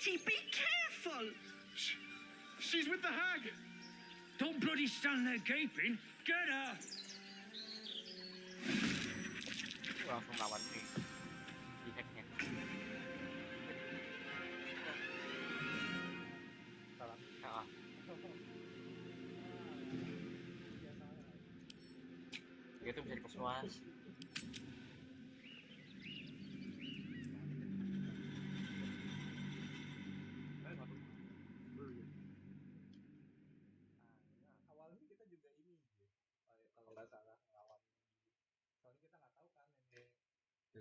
Bertie, be careful! She's with the hag! Don't bloody stand there gaping. Get her! Langsung lawan nih di hacknya. Salah. Dia tuh bisa dipersuas. Awalnya kita juga ini, kalau nggak salah ngelawan, soalnya kita nggak tahu kan ini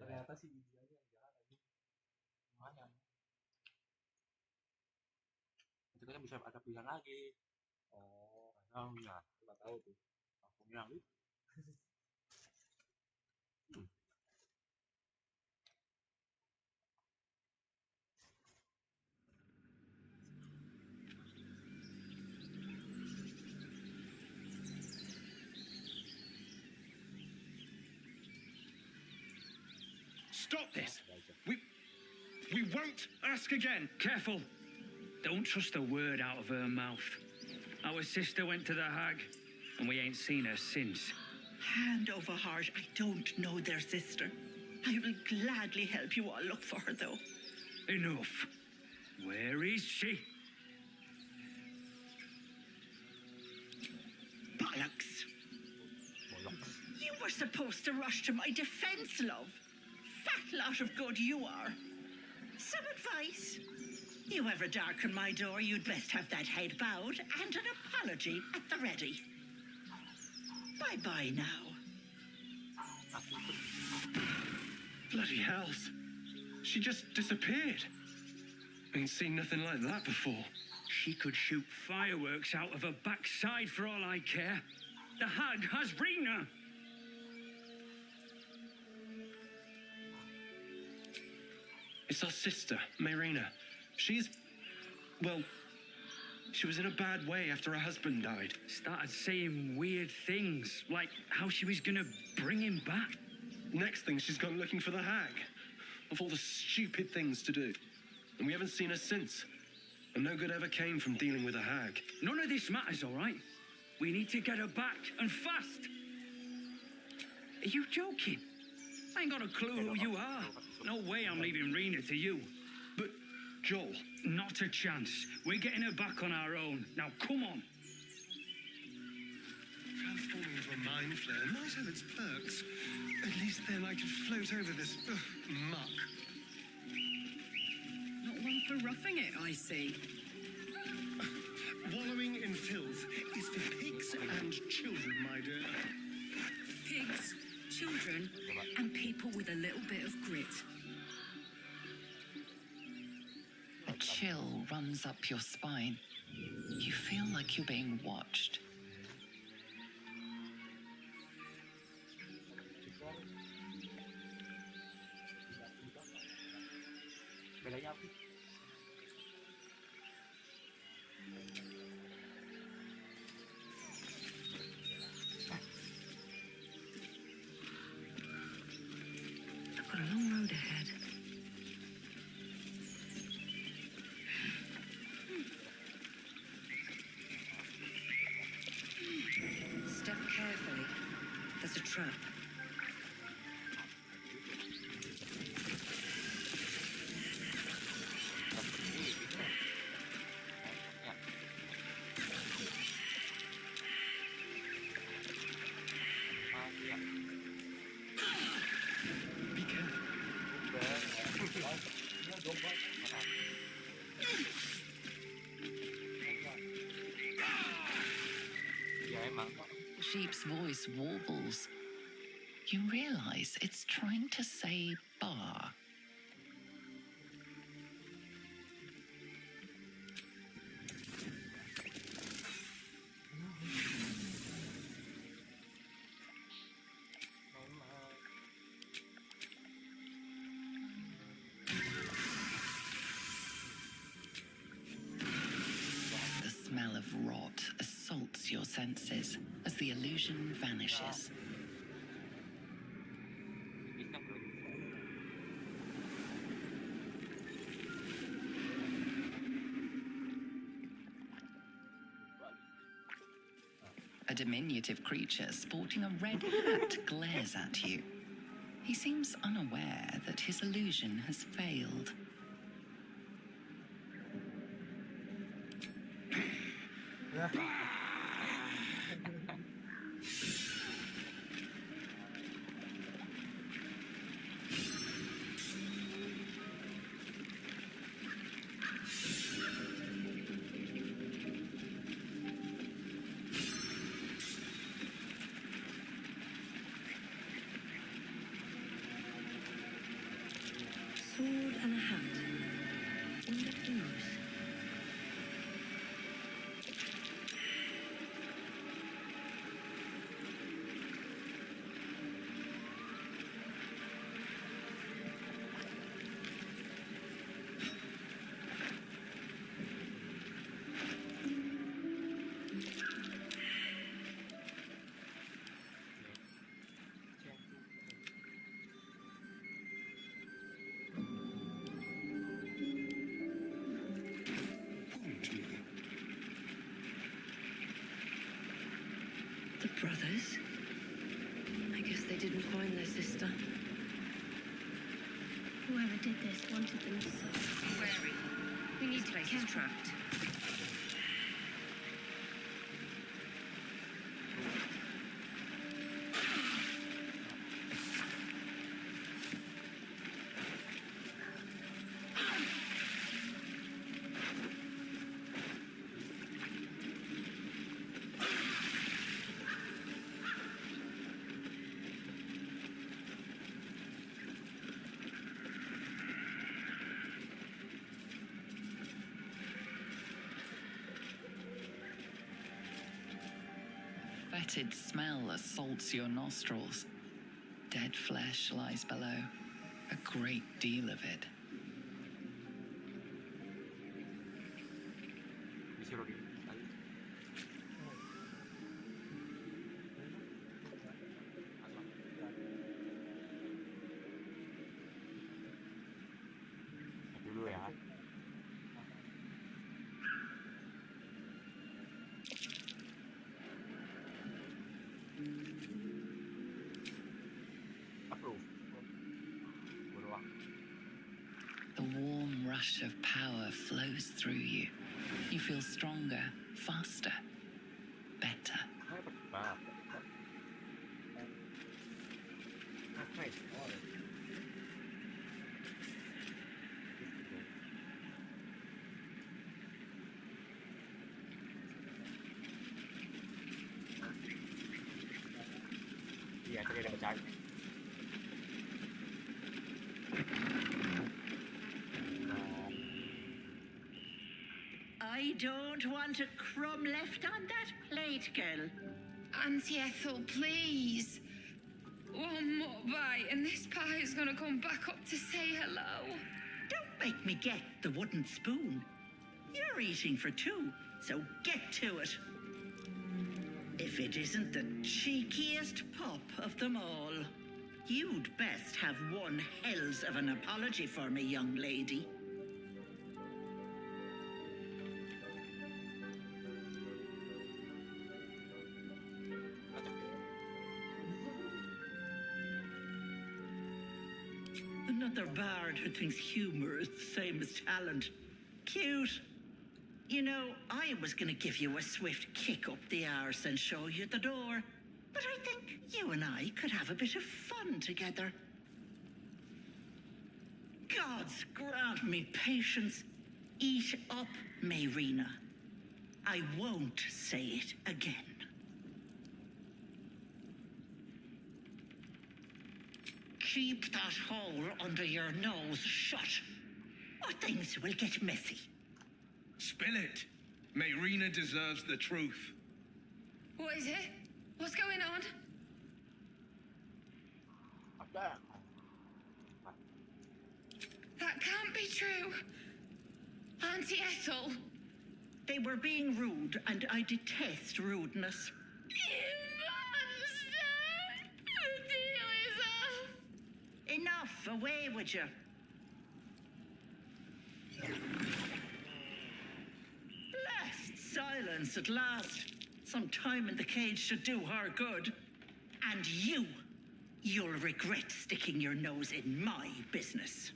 ternyata si Idianya yang jahat aja. Lumayan. Itu kan bisa ada pilihan lagi. Oh, Nah, nggak tahu tuh. langsung yang itu. Stop this! We won't ask again! Careful! Don't trust a word out of her mouth. Our sister went to the hag, and we ain't seen her since. Hand over heart, I don't know their sister. I will gladly help you all look for her, though. Enough. Where is she? Bollocks! You were supposed to rush to my defense, love. Fat lot of good you are. Some advice? You ever darken my door, you'd best have that head bowed and an apology at the ready. Bye-bye now. Bloody hells. She just disappeared. Ain't seen nothing like that before. She could shoot fireworks out of her backside for all I care. The hag has Rena. It's our sister, Mayrina. Well, she was in a bad way after her husband died. Started saying weird things, like how she was gonna bring him back. Next thing, she's gone looking for the hag. Of all the stupid things to do. And we haven't seen her since. And no good ever came from dealing with a hag. None of this matters, all right? We need to get her back, and fast. Are you joking? I ain't got a clue who you are. No way I'm leaving Rena to you. But, Joel... Not a chance. We're getting her back on our own. Now, come on. Transforming into a mind flayer might have its perks. At least then I could float over this muck. Not one for roughing it, I see. Wallowing in filth is for pigs and children, my dear. Pigs, children, and people with a little bit of grit. A chill runs up your spine. You feel like you're being watched. Bedanya apa? I've got a long road ahead. Step carefully. There's a trap. Be careful. Ya emang. The sheep's voice warbles. You realize it's trying to say bar. The smell of rot assaults your senses as the illusion vanishes. A diminutive creature sporting a red hat glares at you. He seems unaware that his illusion has failed. Sword and a hat. In the ooze. The brothers? I guess they didn't find their sister. Whoever did this wanted them so. Be wary. We need to place is trapped. Fetid smell assaults your nostrils. Dead flesh lies below, a great deal of it. Bisa lo di tadi. Dulu ya. The warm rush of power flows through you. You feel stronger, faster, better. Iya, tadi ada bacaan. I don't want a crumb left on that plate, girl. Auntie Ethel, please. One more bite and this pie is gonna come back up to say hello. Don't make me get the wooden spoon. You're eating for two, so get to it. If it isn't the cheekiest pup of them all, you'd best have one hells of an apology for me, young lady. Another bard who thinks humor is the same as talent. Cute. You know, I was going to give you a swift kick up the arse and show you the door. But I think you and I could have a bit of fun together. Gods grant me patience. Eat up, Mayrina. I won't say it again. Keep that hole under your nose shut, or things will get messy. Spill it. Mayrina deserves the truth. What is it? What's going on? That can't be true. Auntie Ethel. They were being rude, and I detest rudeness. You monster! The deal is off. Enough, away with you. Blessed silence at last. Some time in the cage should do her good. And you'll regret sticking your nose in my business.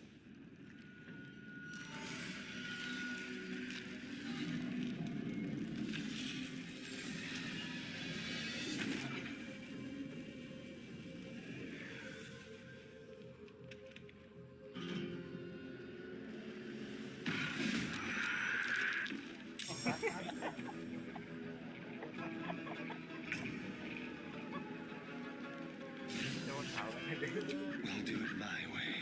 We'll do it my way.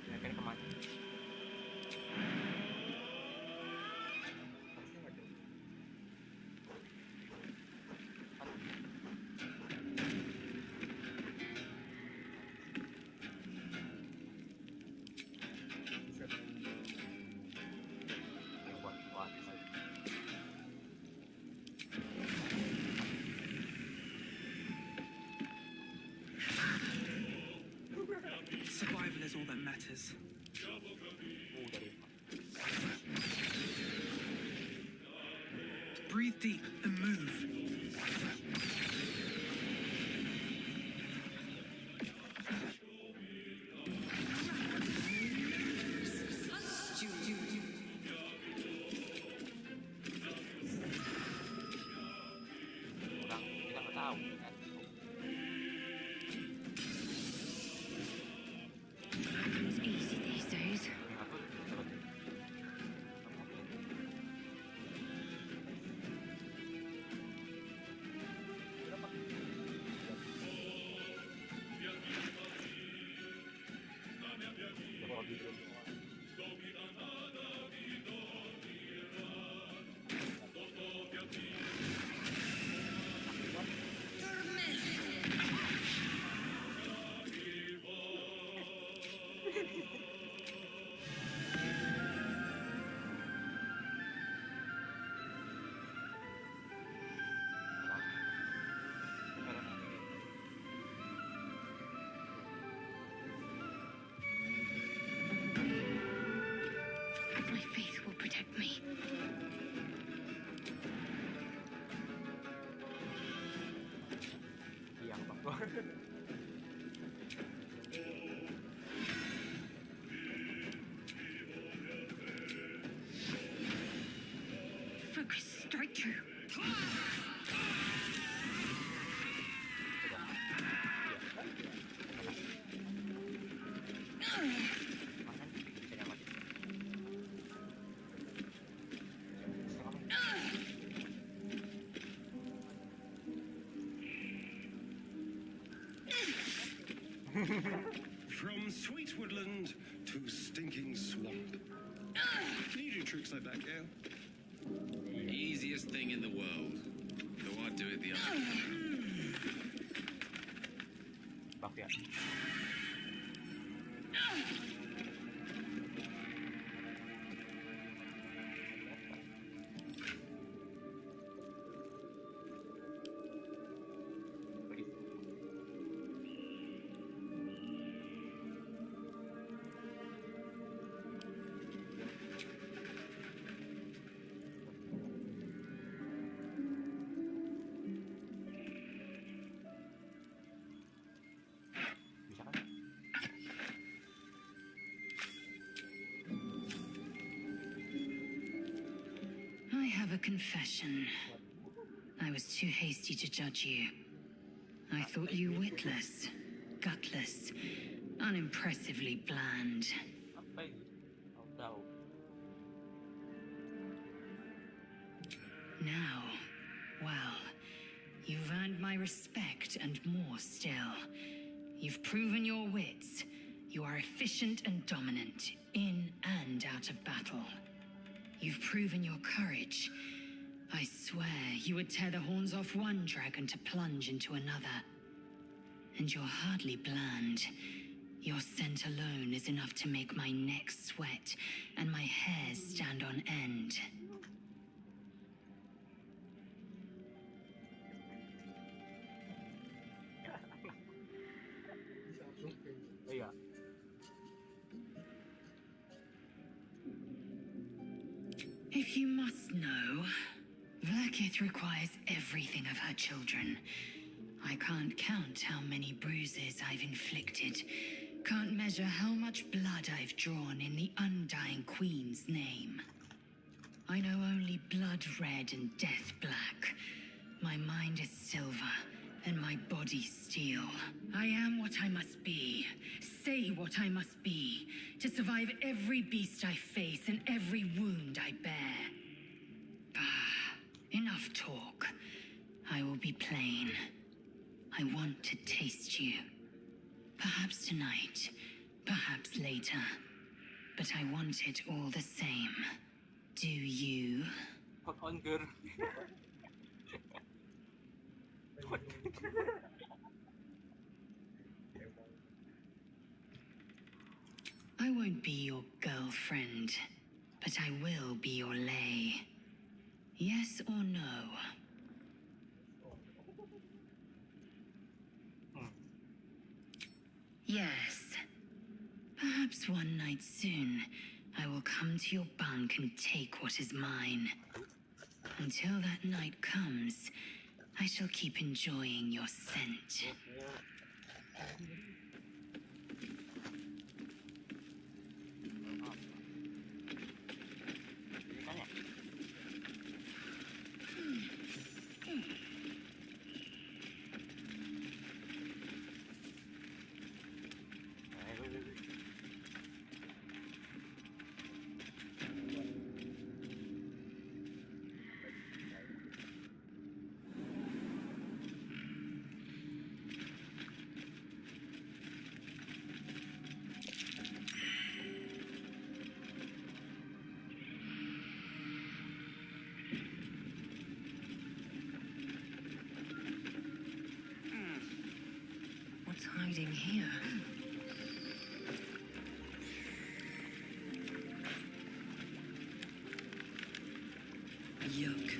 Mencari kemana? Yang buat kuat. Survival is all that matters. Dari Breathe deep and move. kurang kita nggak tahu kan. It's easy these days. Nggak tahu terus. My faith will protect me. Iya, Bang. Focus, strike true. From sweet woodland to stinking swamp. You do tricks like that, Gale? Easiest thing in the world. Though I'd do it the other way. Bang ya. Bisa kan? I have a confession. I was too hasty to judge you. I thought you witless, gutless, unimpressively bland. Apa ini? Tahu. Now, well, you've earned my respect and more still. You've proven your wits. You are efficient and dominant, in and out of battle. You've proven your courage. I swear you would tear the horns off one dragon to plunge into another. And you're hardly bland. Your scent alone is enough to make my neck sweat and my hairs stand on end. Iya. If you must know, Vlaakith requires everything of her children. I can't count how many bruises I've inflicted. Can't measure how much blood I've drawn in the undying queen's name. I know only blood red and death black. My mind is silver, and my body steel. I am what I must be, say what I must be, to survive every beast I face and every wound I bear. Bah, enough talk. I will be plain. I want to taste you. Perhaps tonight, perhaps later. But I want it all the same. Do you? Hot hunger. I won't be your girlfriend, but I will be your lay. Yes or no? Yes. Perhaps one night soon, I will come to your bunk and take what is mine. Until that night comes, I shall keep enjoying your scent. What's hiding here? Yuck.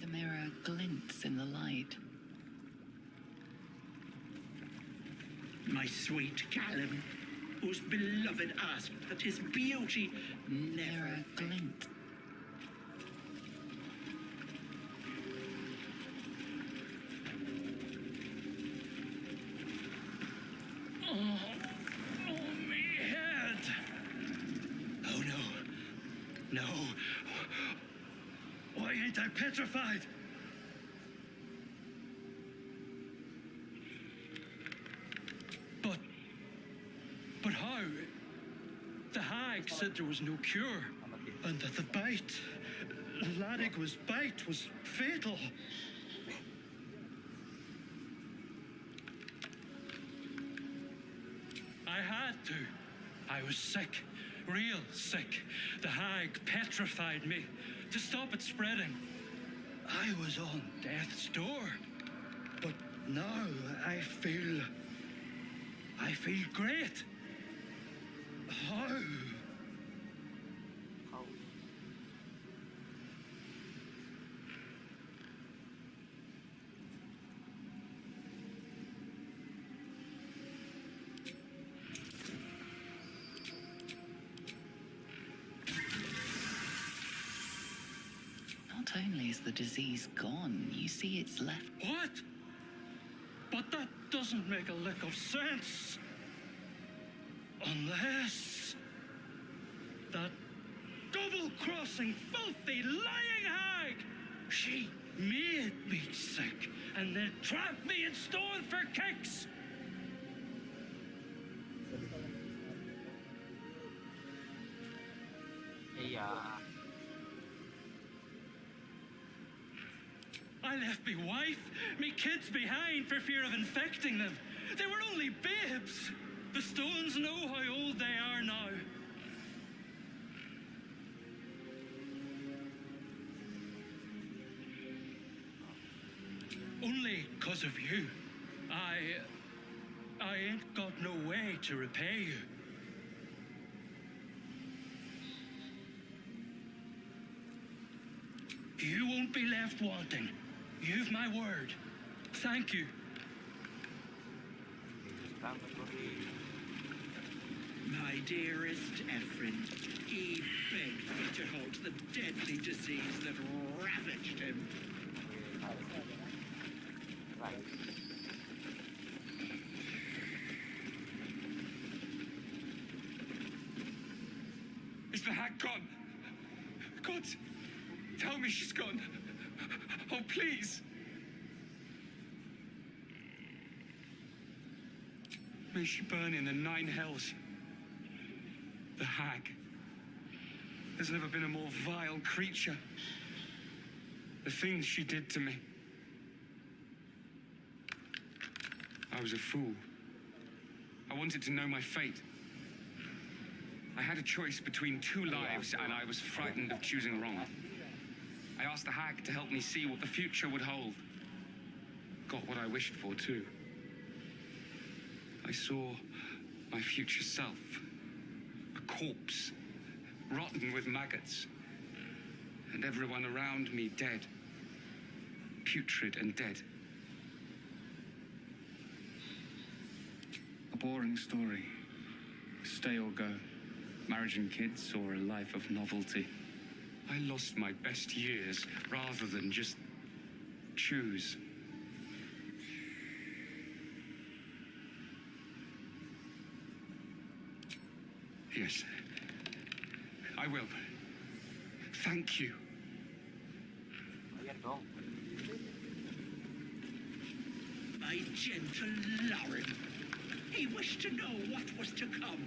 The mirror glints in the light. My sweet Callum, whose beloved asked that his beauty never Mirror glint. Oh, me head. Oh no. No. Why ain't I petrified? But how? The hag said there was no cure, and that the bite, Ladig's bite, was fatal. I had to. I was sick, real sick. The hag petrified me to stop it spreading. I was on death's door, but now I feel great. How? Not only is the disease gone, you see it's left. What? But that doesn't make a lick of sense. Unless that double-crossing, filthy, lying hag, she made me sick and then trapped me in stone for kicks. Iya. I left me wife, me kids behind for fear of infecting them. They were only babes. The stones know how old they are now. Only 'cause of you. I ain't got no way to repay you. You won't be left wanting. You've my word. Thank you. My dearest Ephraim, he begged me to halt the deadly disease that ravaged him. Is the hag gone? God, tell me she's gone. Oh, please. May she burn in the 9 hells. The hag. There's never been a more vile creature. The things she did to me. I was a fool. I wanted to know my fate. I had a choice between 2 lives, and I was frightened of choosing wrong. I asked the hag to help me see what the future would hold. Got what I wished for, too. I saw my future self. A corpse, rotten with maggots. And everyone around me dead. Putrid and dead. A boring story. Stay or go. Marriage and kids, or a life of novelty. I lost my best years rather than just choose. Yes, I will. Thank you. My gentle Lauren. He wished to know what was to come.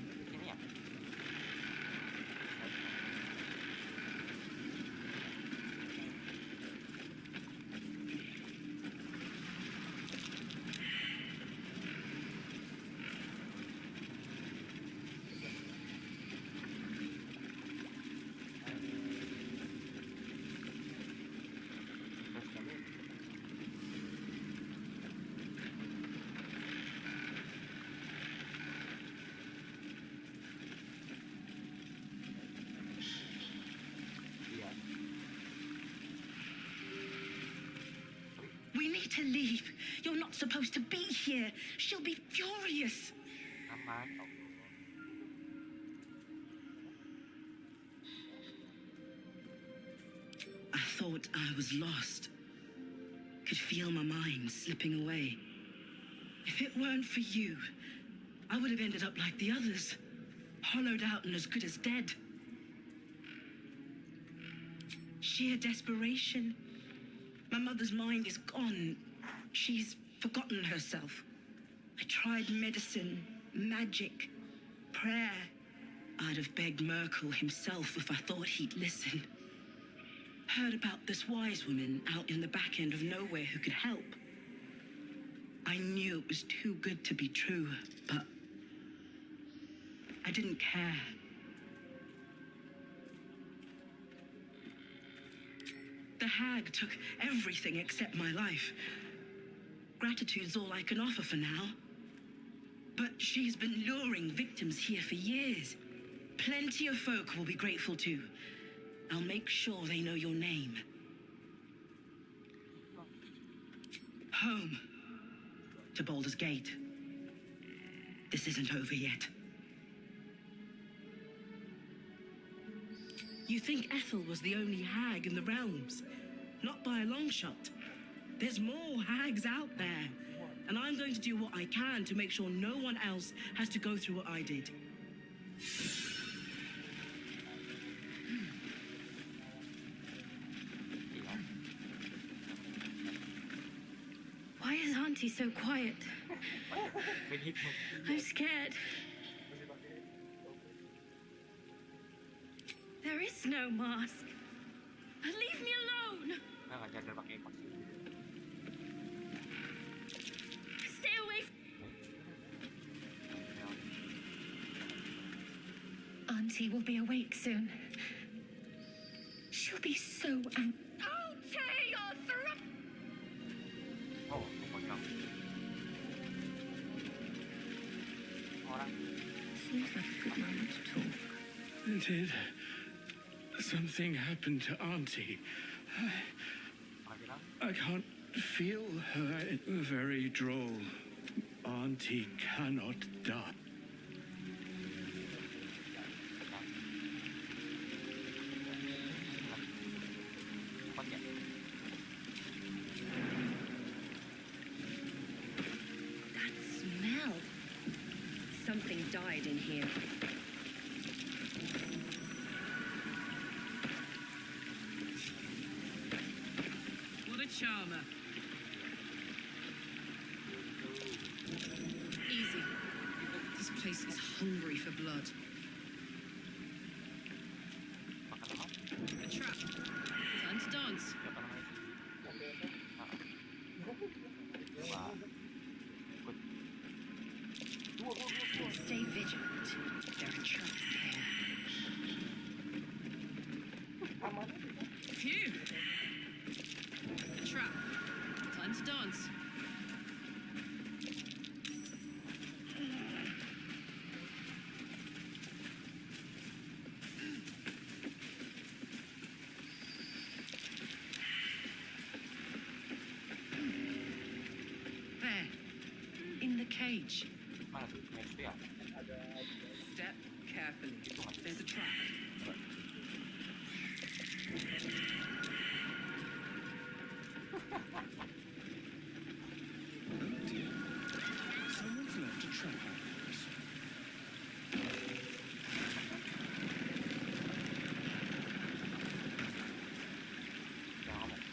We need to leave. You're not supposed to be here. She'll be furious. I thought I was lost. Could feel my mind slipping away. If it weren't for you, I would have ended up like the others. Hollowed out and as good as dead. Sheer desperation. My mother's mind is gone. She's forgotten herself. I tried medicine, magic, prayer. I'd have begged Merkel himself if I thought he'd listen. Heard about this wise woman out in the back end of nowhere who could help. I knew it was too good to be true, but I didn't care. The hag took everything except my life. Gratitude's all I can offer for now. But she's been luring victims here for years. Plenty of folk will be grateful too. I'll make sure they know your name. Home. To Baldur's Gate. This isn't over yet. You think Ethel was the only hag in the realms? Not by a long shot. There's more hags out there. And I'm going to do what I can to make sure no one else has to go through what I did. Why is Auntie so quiet? I'm scared. There is no mask. Leave me alone. Stay away. Auntie will be awake soon. She'll be so angry. I'll tear your throat! Oh, pocong. Orang. Seems like a good moment to talk. Did something happen to Auntie? I can't feel her very droll. Auntie cannot die. That smell. Something died in here. What a charmer. Easy. This place is hungry for blood. A trap. Time to dance. Stay vigilant. There are traps here. Phew! A trap. Time to dance. There. In the cage. Mana tuh? Itu ya? Step carefully. There's a trap. Someone's left a trap out for us. Jangan ngomong.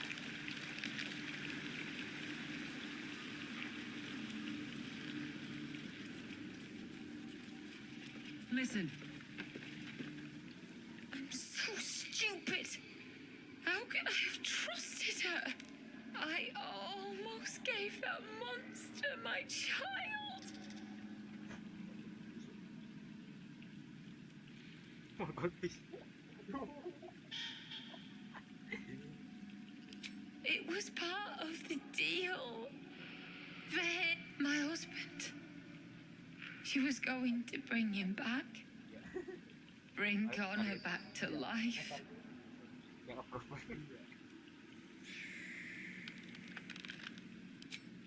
Listen. I'm so stupid. How could I have trusted her? I almost gave that monster my child. It was part of the deal. Then my husband, she was going to bring him back. Bring Connor back to life. Yang approve.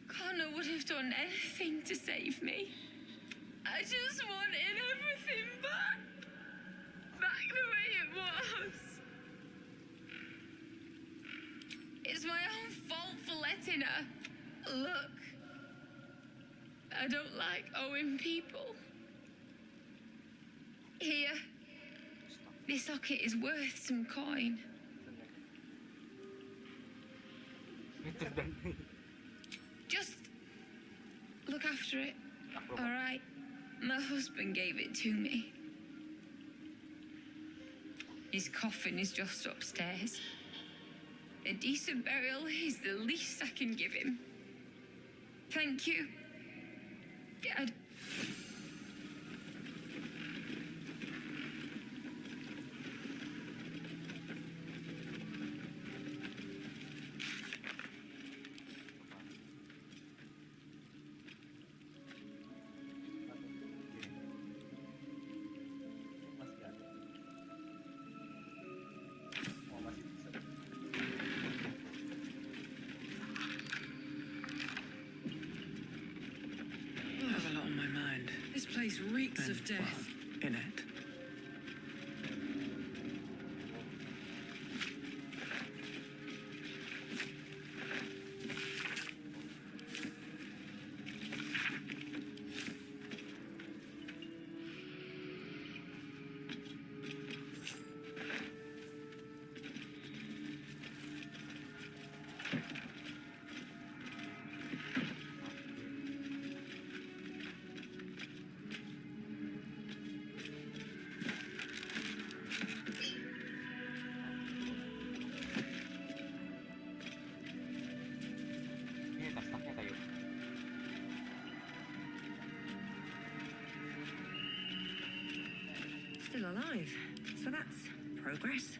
Connor would have done anything to save me. I just wanted everything back. Back the way it was. It's my own fault for letting her. Look, I don't like owing people. Here, this locket is worth some coin. Just look after it, all right? My husband gave it to me. His coffin is just upstairs. A decent burial is the least I can give him. Thank you. Dad. Masih ada. Oh, masih bisa. I have a lot on my mind. This place reeks of death. Well, in it. still alive, so that's progress.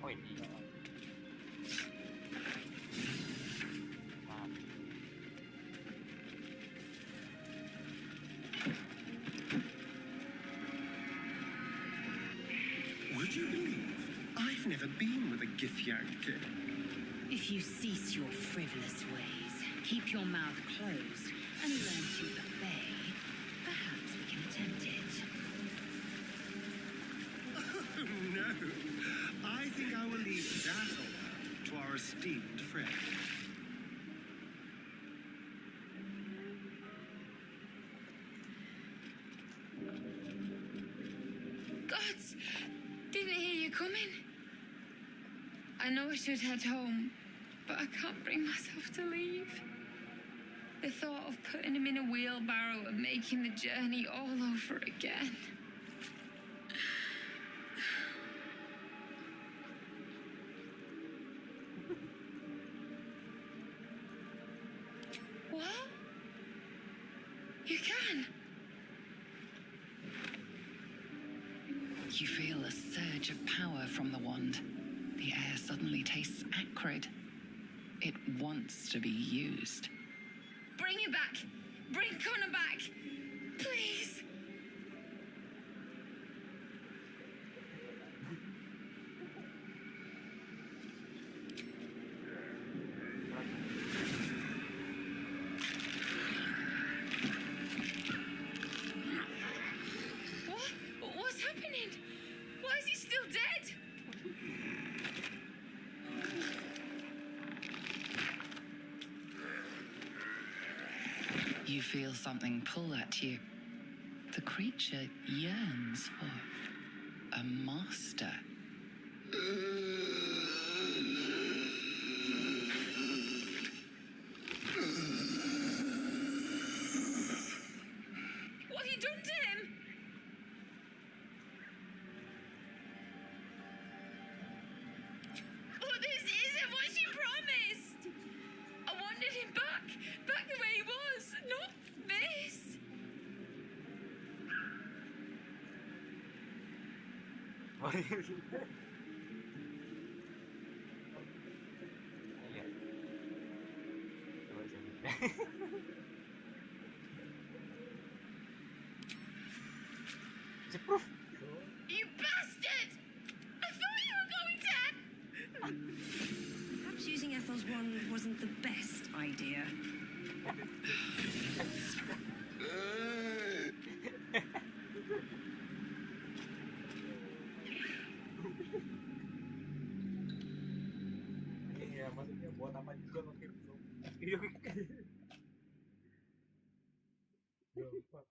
Oh ini. Nah, Would you believe I've never been with a Githyank kid? If you cease your frivolous ways, keep your mouth closed, and learn to obey, perhaps we can attempt it. Oh, no. I think I will leave that honor to our esteemed friend. Gods! Didn't hear you coming. I know I should head home, but I can't bring myself to leave. The thought of putting him in a wheelbarrow and making the journey all over again. What? You can? You feel a surge of power from the wand. The air suddenly tastes acrid. It wants to be used. Bring him back! Bring Connor back! Please! What? What's happening? Why is he still dead? You feel something pull at you. The creature yearns for a master. What have you done to him? Oh, this isn't what she promised! I wanted him back the way he was, not this! Iya. Coba sih. Jepruf. You bastard! I thought you were going to... Perhaps using Ethel's wand wasn't the best idea. Iya, maksudnya buat apa juga pakai belum? Gampang.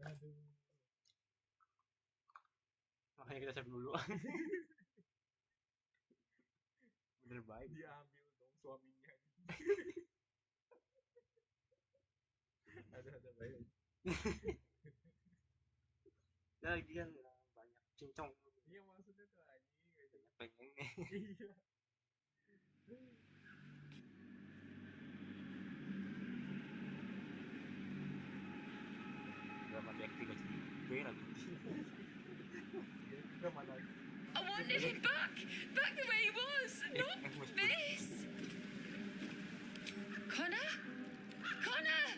Aduh. Makanya kita save dulu. Bener baik. Diambil dong suaminya. Ada baik. Nah, lagi kan banyak cincong. Iya maksudnya tuh anjing kayak gitu. Pengen nih. Iya. Gak mati aktifasi B lagi. Kita mana? I wanted him back the way he was, not this! Connor? Connor!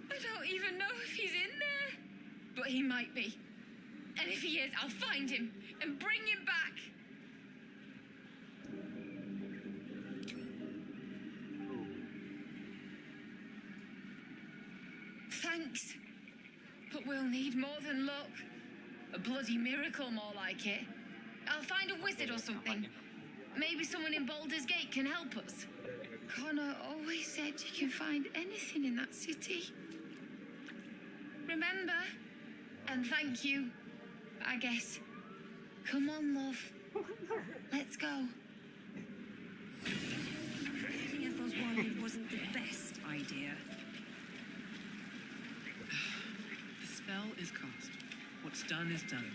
I don't even know if he's in there. But he might be. And if he is, I'll find him and bring him back. Thanks. But we'll need more than luck. A bloody miracle, more like it. I'll find a wizard or something. Maybe someone in Baldur's Gate can help us. Connor always said you can find anything in that city. Remember? And thank you, I guess. Come on, love. Let's go. Using Probably wasn't the best idea. The spell is cast. What's done is done.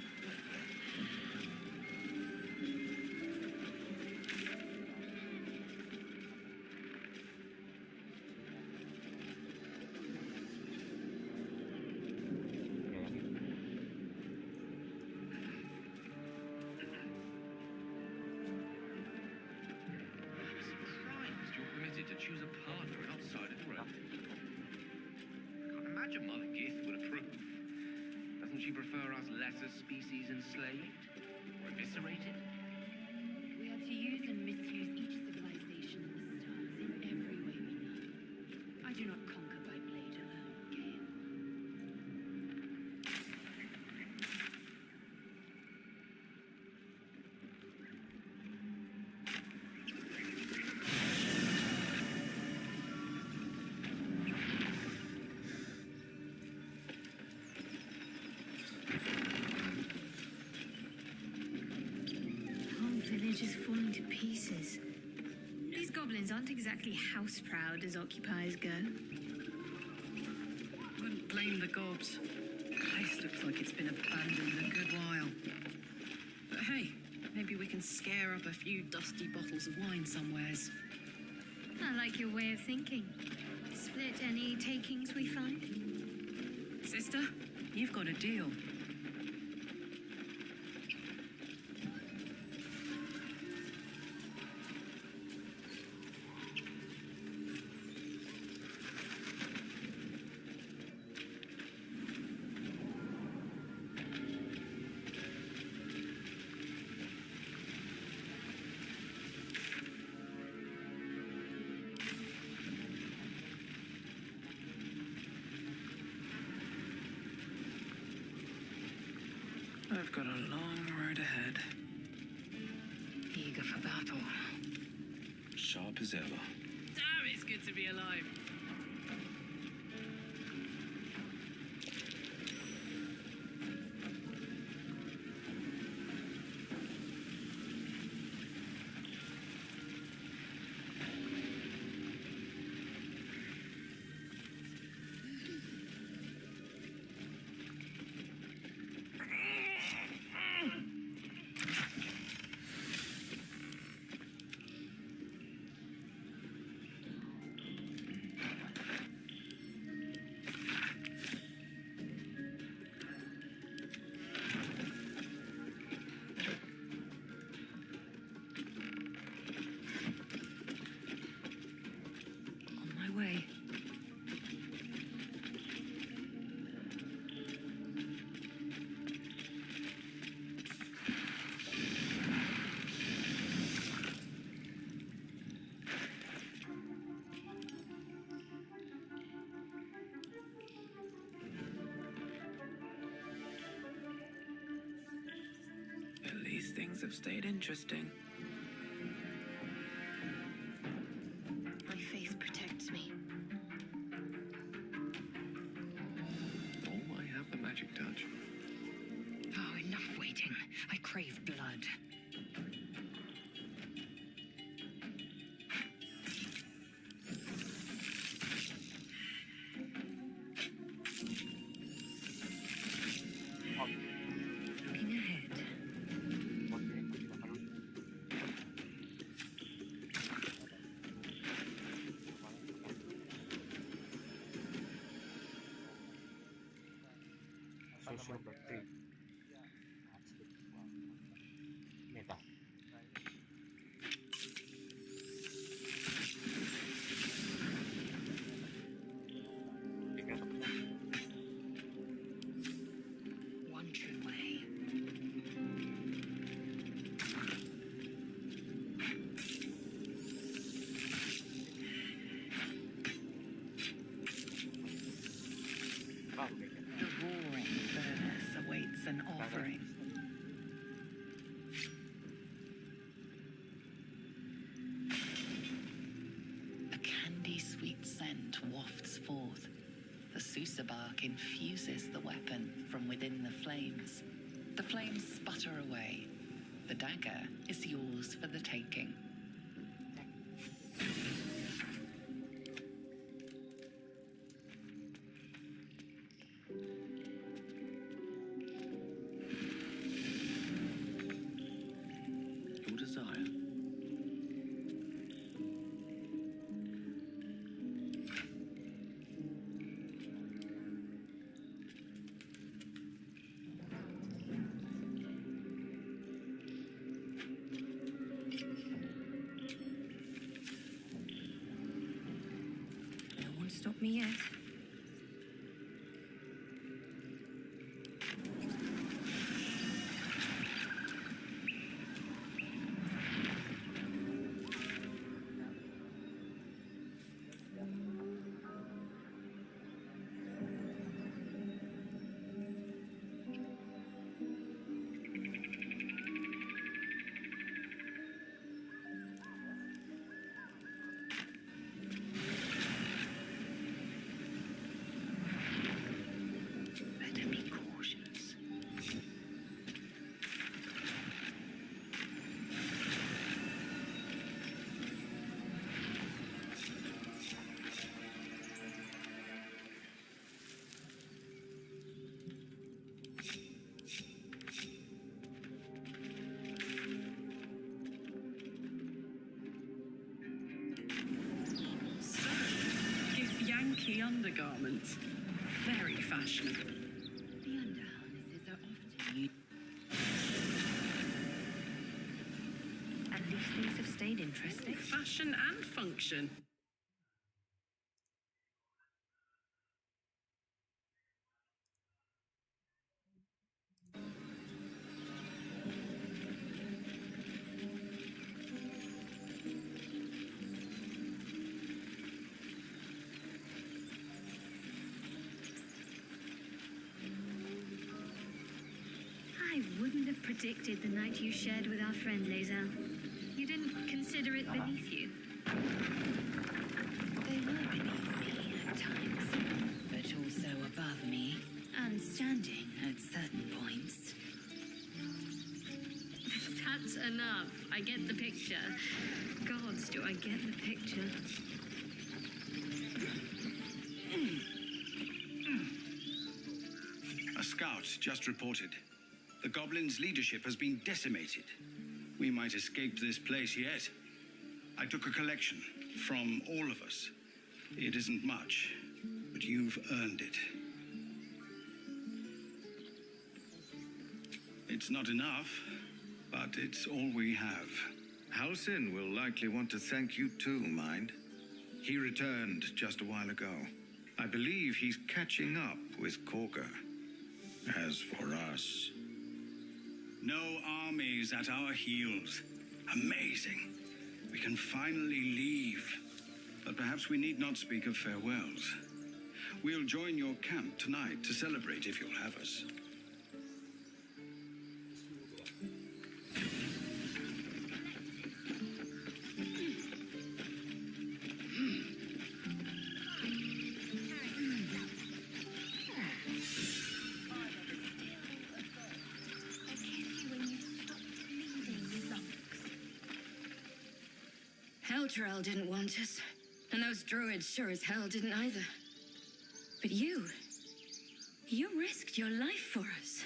Surprised you're permitted to choose a partner outside of your own. Can't imagine Mother Gith would approve. Doesn't she prefer us lesser species enslaved? Or eviscerated? We are to use and misuse each civilization in the stars in every way we know. I do not conquer by blade alone, Gale. The whole village is falling to pieces. These goblins aren't exactly house proud as occupiers go. Wouldn't blame the gobs. The place looks like it's been abandoned a good while. But hey, maybe we can scare up a few dusty bottles of wine somewheres. I like your way of thinking. Split any takings we find? Sister, you've got a deal. I've got a long road ahead. Eager for battle. Sharp as ever. Damn, it's good to be alive. On my way. At least things have stayed interesting. My faith protects me. Oh, I have the magic touch. Oh, enough waiting. I crave blood. Looking ahead. Social battery. Meta. One true way. Devouring furnace awaits an offering. A candy-sweet scent wafts forth. The Susa bark infuses the weapon from within the flames. The flames sputter away. The dagger is yours for the taking. your desire. No one stopped me yet. Better be cautious. So, give Yankee undergarments. Very fashionable. The underharnesses are often used. At least things have stayed interesting. Fashion and function. I wouldn't have predicted the night you shared with our friend Lae'zel. You didn't consider it beneath you. They were beneath me at times, but also above me, and standing at certain points. That's enough. I get the picture. Gods, do I get the picture? A scout just reported. The goblins' leadership has been decimated. We might escape this place yet. I took a collection from all of us. It isn't much, but you've earned it. It's not enough, but it's all we have. Halsin will likely want to thank you too, Mind. He returned just a while ago. I believe he's catching up with Corker. As for us... No armies at our heels. Amazing. We can finally leave. But perhaps we need not speak of farewells. We'll join your camp tonight to celebrate if you'll have us. Heltrell didn't want us, and those druids sure as hell didn't either. But you risked your life for us.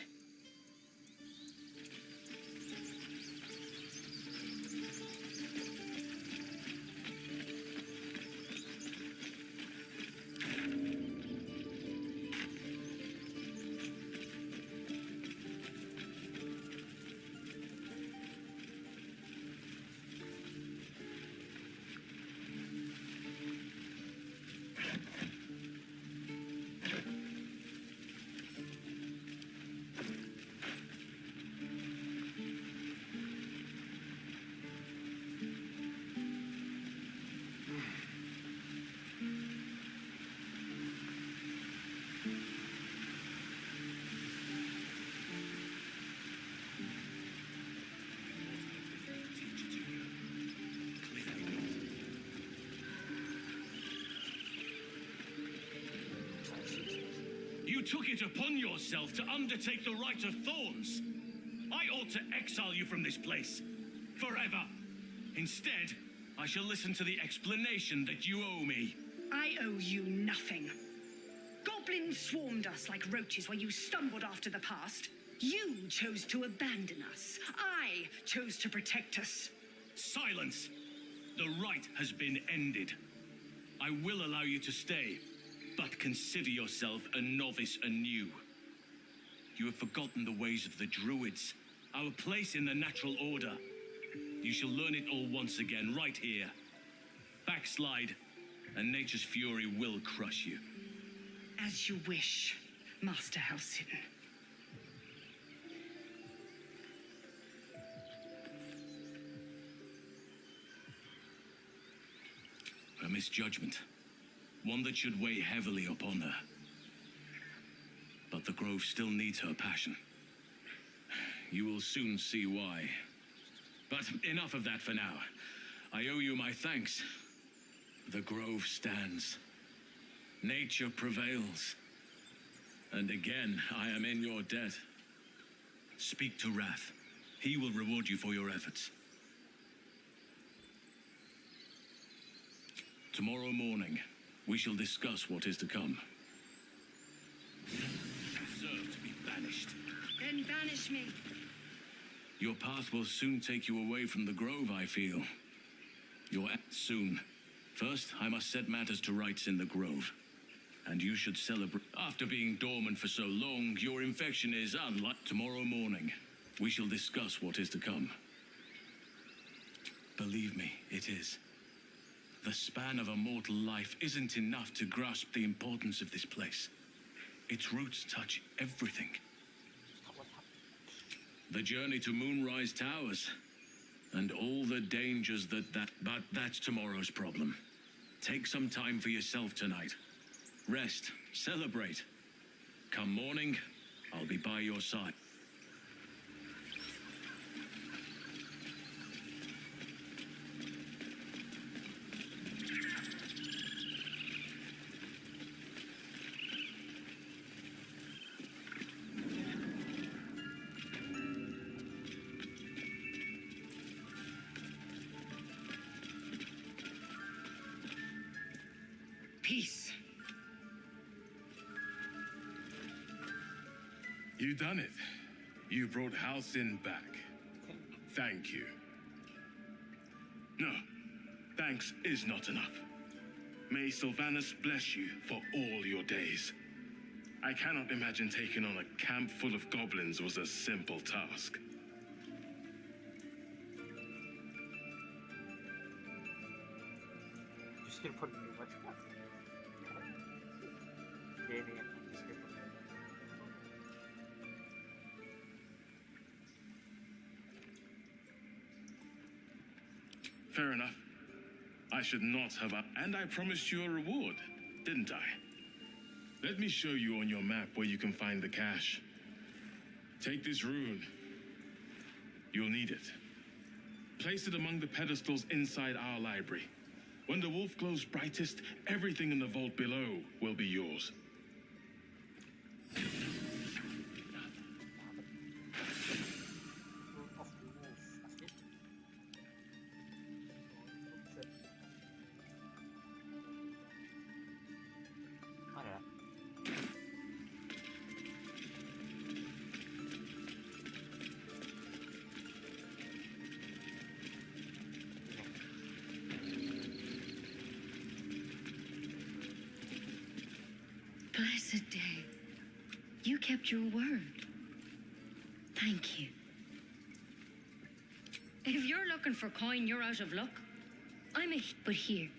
You took it upon yourself to undertake the Rite of Thorns. I ought to exile you from this place. Forever. Instead, I shall listen to the explanation that you owe me. I owe you nothing. Goblins swarmed us like roaches while you stumbled after the past. You chose to abandon us. I chose to protect us. Silence! The rite has been ended. I will allow you to stay, but consider yourself a novice anew. You have forgotten the ways of the Druids, our place in the natural order. You shall learn it all once again, right here. Backslide, and nature's fury will crush you. As you wish, Master Halcyon. A misjudgment. One that should weigh heavily upon her. But the Grove still needs her passion. You will soon see why. But enough of that for now. I owe you my thanks. The Grove stands. Nature prevails. And again, I am in your debt. Speak to Wrath. He will reward you for your efforts. Tomorrow morning, we shall discuss what is to come. Deserve to be banished. Then banish me. Your path will soon take you away from the Grove, I feel. Your end soon. First, I must set matters to rights in the Grove. And you should celebrate. After being dormant for so long, your infection is unlike. Tomorrow morning, we shall discuss what is to come. Believe me, it is. The span of a mortal life isn't enough to grasp the importance of this place. Its roots touch everything. The journey to Moonrise Towers, and all the dangers but that's tomorrow's problem. Take some time for yourself tonight. Rest, celebrate. Come morning, I'll be by your side. Peace. You done it. You brought Halcyon back. Thank you. No, thanks is not enough. May Sylvanus bless you for all your days. I cannot imagine taking on a camp full of goblins was a simple task. Just gonna put too much back. Yeah, just gonna put Fair enough. I should not have. And I promised you a reward, didn't I? Let me show you on your map where you can find the cache. Take this rune. You'll need it. Place it among the pedestals inside our library. When the wolf glows brightest, everything in the vault below will be yours. Blessed day. You kept your word. Thank you. If you're looking for coin, you're out of luck. But here.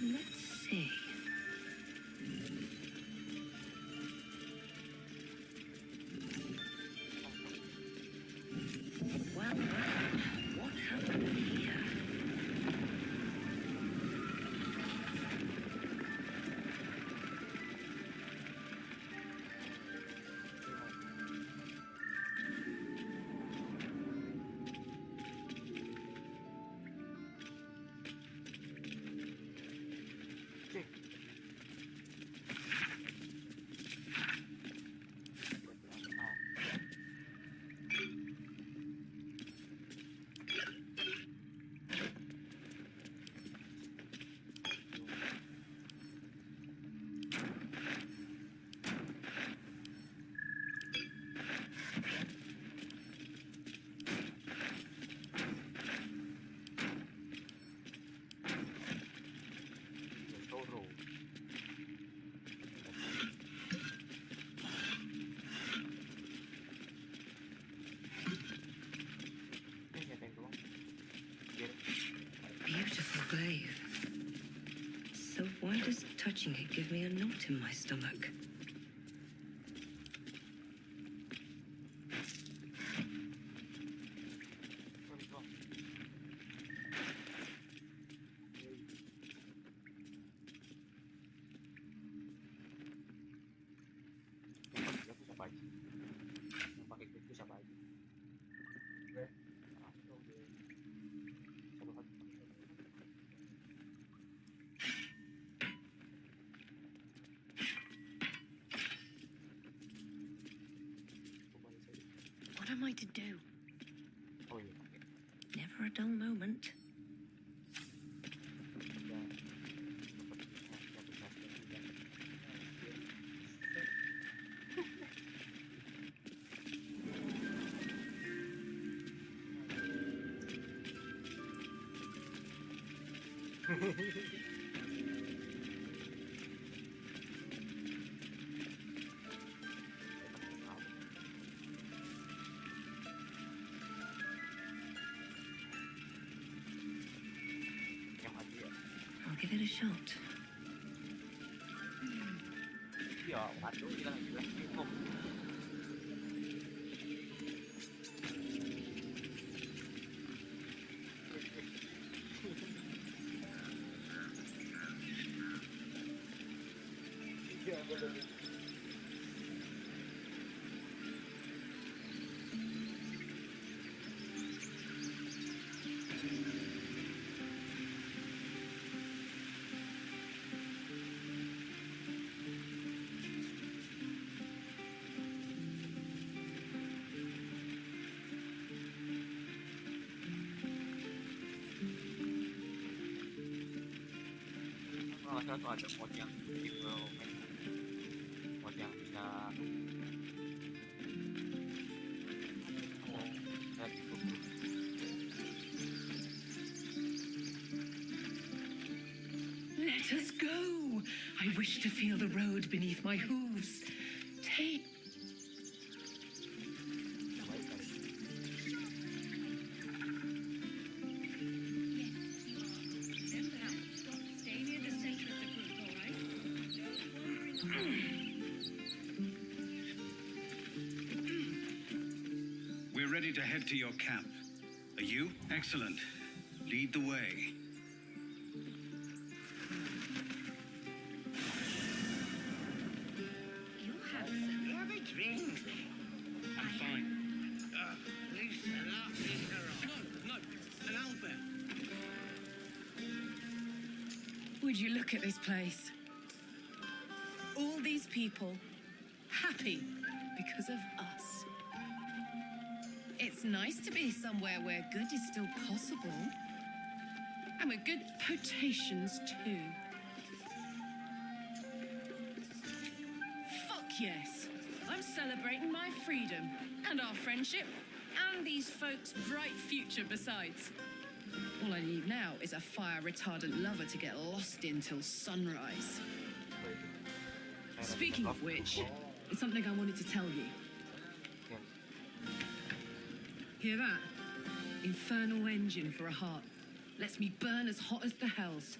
Let's see. Well, what happened here? glaive. So why does touching it give me a knot in my stomach? Dia tuh siapa aja? Yang pakai kuit itu siapa aja? Gue. Oke. Satu satu. What am I to do? Oh iya. Never a dull moment. I'll give it a shot. Iya, waduh, gila bingung. Iya, bener. Kalau nggak salah tuh ada mod yang gitu, mod yang bisa kayak gitu. Let us go. I wish to feel the road beneath my hooves. Take. Stay near the center of the group, all right? We're ready to head to your camp. Are you? Excellent. Lead the way. Have a drink. I'm fine. Loosen up, No, an Albert. Would you look at this place? All these people happy because of us. It's nice to be somewhere where good is still possible. And with good potations too. Fuck yes. I'm celebrating my freedom and our friendship and these folks' bright future besides. All I need now is a fire-retardant lover to get lost in till sunrise. Speaking of which, it's something I wanted to tell you. Hear that? Infernal engine for a heart. Lets me burn as hot as the hells.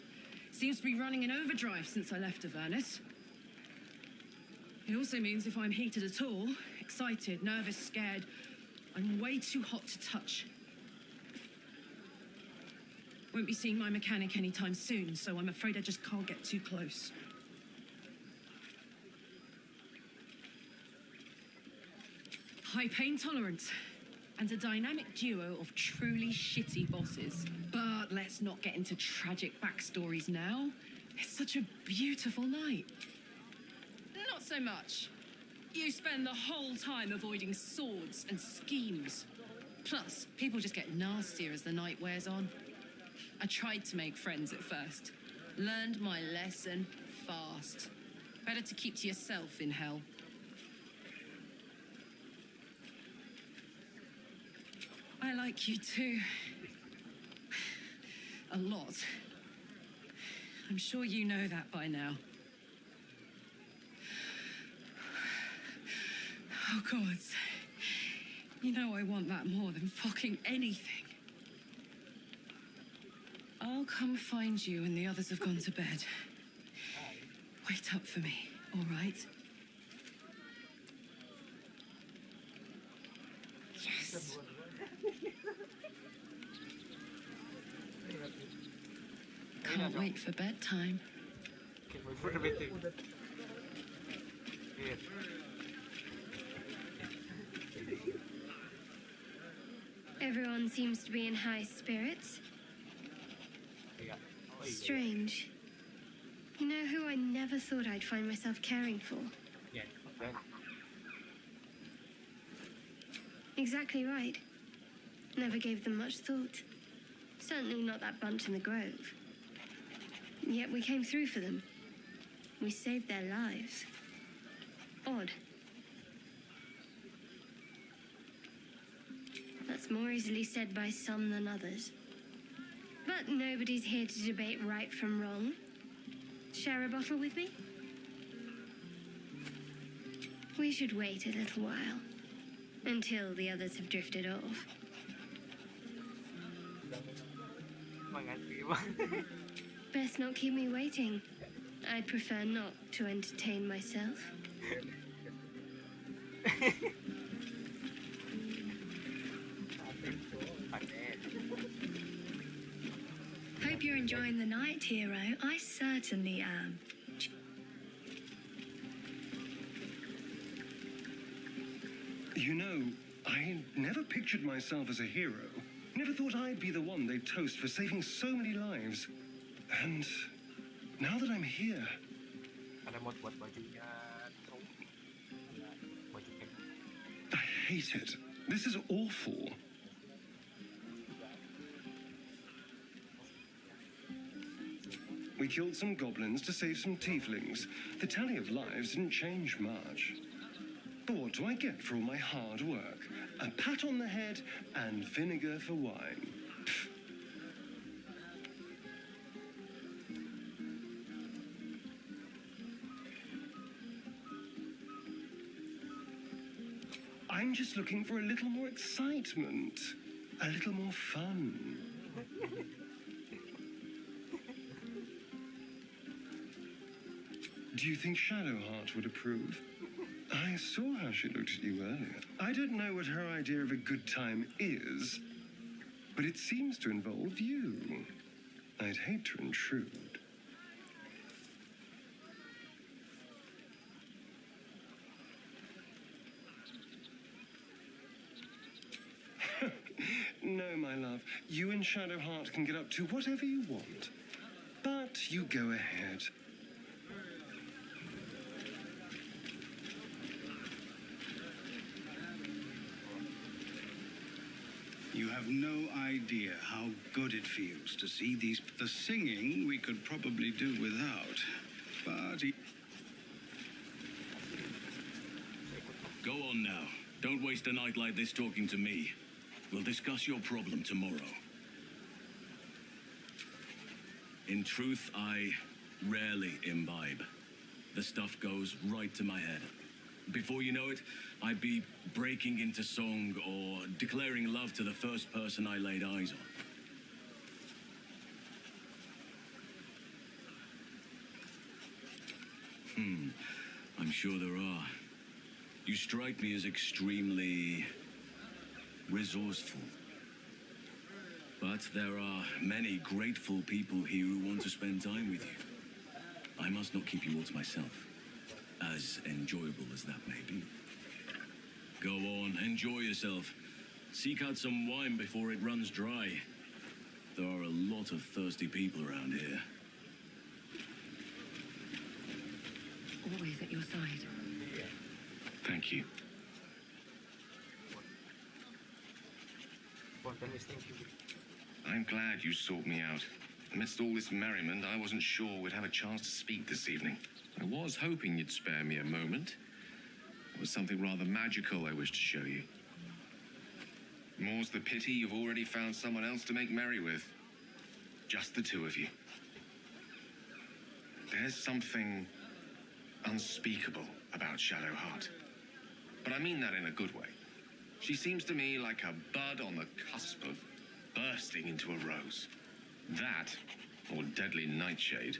Seems to be running in overdrive since I left Avernus. It also means if I'm heated at all, excited, nervous, scared, I'm way too hot to touch. Won't be seeing my mechanic anytime soon, so I'm afraid I just can't get too close. High pain tolerance, and a dynamic duo of truly shitty bosses. But let's not get into tragic backstories now. It's such a beautiful night. Not so much. You spend the whole time avoiding swords and schemes. Plus, people just get nastier as the night wears on. I tried to make friends at first. Learned my lesson fast. Better to keep to yourself in hell. I like you too. A lot. I'm sure you know that by now. Oh, gods. You know I want that more than fucking anything. I'll come find you when the others have gone to bed. Wait up for me, all right? Yes. Can't wait for bedtime. Everyone seems to be in high spirits. Strange. You know who I never thought I'd find myself caring for? Exactly right. Never gave them much thought. Certainly not that bunch in the grove. Yet we came through for them. We saved their lives. Odd. That's more easily said by some than others. But nobody's here to debate right from wrong. Share a bottle with me? We should wait a little while. Until the others have drifted off. Best not keep me waiting. I'd prefer not to entertain myself. Hope you're enjoying the night, hero. I certainly am. You know, I never pictured myself as a hero. Never thought I'd be the one they'd toast for saving so many lives. And now that I'm here... I hate it. This is awful. We killed some goblins to save some tieflings. The tally of lives didn't change much. But what do I get for all my hard work? A pat on the head and vinegar for wine. Pfft. I'm just looking for a little more excitement, a little more fun. Do you think Shadowheart would approve? I saw how she looked at you earlier. I don't know what her idea of a good time is, but it seems to involve you. I'd hate to intrude. No, my love. You and Shadowheart can get up to whatever you want. But you go ahead. You have no idea how good it feels to see these... The singing we could probably do without, but... Go on now. Don't waste a night like this talking to me. We'll discuss your problem tomorrow. In truth, I rarely imbibe. The stuff goes right to my head. Before you know it, I'd be breaking into song or declaring love to the first person I laid eyes on. I'm sure there are. You strike me as extremely resourceful. But there are many grateful people here who want to spend time with you. I must not keep you all to myself, as enjoyable as that may be. Go on, enjoy yourself. Seek out some wine before it runs dry. There are a lot of thirsty people around here. Always at your side. Thank you. I'm glad you sought me out. Amidst all this merriment, I wasn't sure we'd have a chance to speak this evening. I was hoping you'd spare me a moment. There was something rather magical I wished to show you. More's the pity you've already found someone else to make merry with. Just the two of you. There's something unspeakable about Shadowheart. But I mean that in a good way. She seems to me like a bud on the cusp of bursting into a rose. That, or deadly nightshade.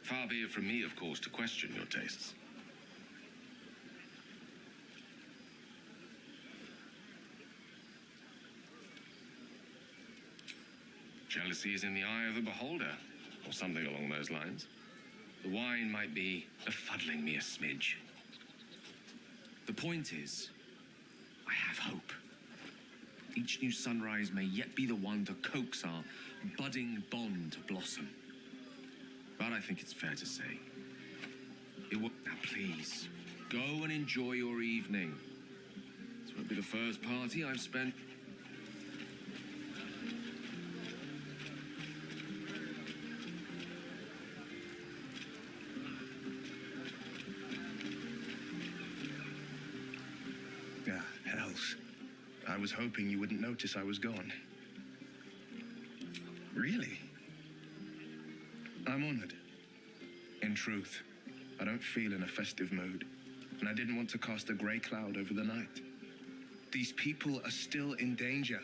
Far be it from me, of course, to question your tastes. Jealousy is in the eye of the beholder, or something along those lines. The wine might be befuddling me a smidge. The point is, I have hope. Each new sunrise may yet be the one to coax our budding bond to blossom. But I think it's fair to say, it will... Now please, go and enjoy your evening. This won't be the first party I've spent... Hells. I was hoping you wouldn't notice I was gone. Really? I'm honored. In truth, I don't feel in a festive mood, and I didn't want to cast a grey cloud over the night. These people are still in danger.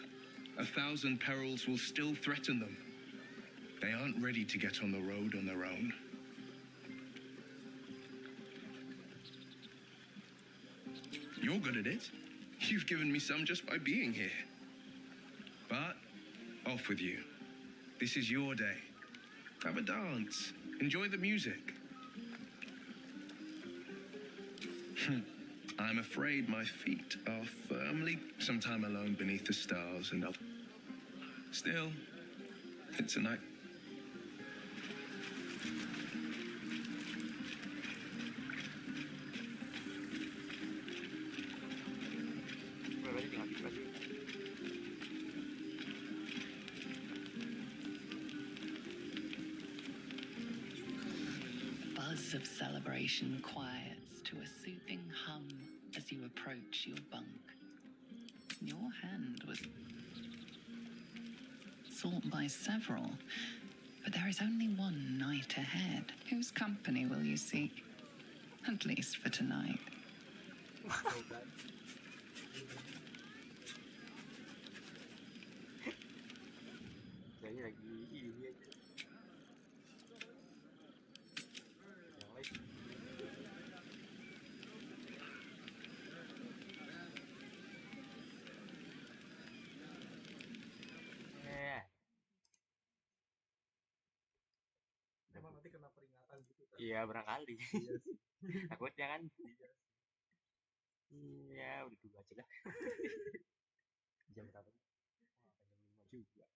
1,000 perils will still threaten them. They aren't ready to get on the road on their own. You're good at it. You've given me some just by being here. But, off with you. This is your day. Have a dance. Enjoy the music. I'm afraid my feet are firmly sometime alone beneath the stars and still, it's a night. Buzz of celebration quiets to a soothing hum as you approach your bunk. Your hand was sought by several, but there is only one night ahead. Whose company will you seek? At least for tonight. Kayaknya lagi ini aja. Yang lain. Emang nanti kena peringatan gitu kan? Iya, barangkali. Iya sih. Takutnya kan. Iya sih. Iya, udah dulu aja lah. Jam berapa? Jam 5 juga.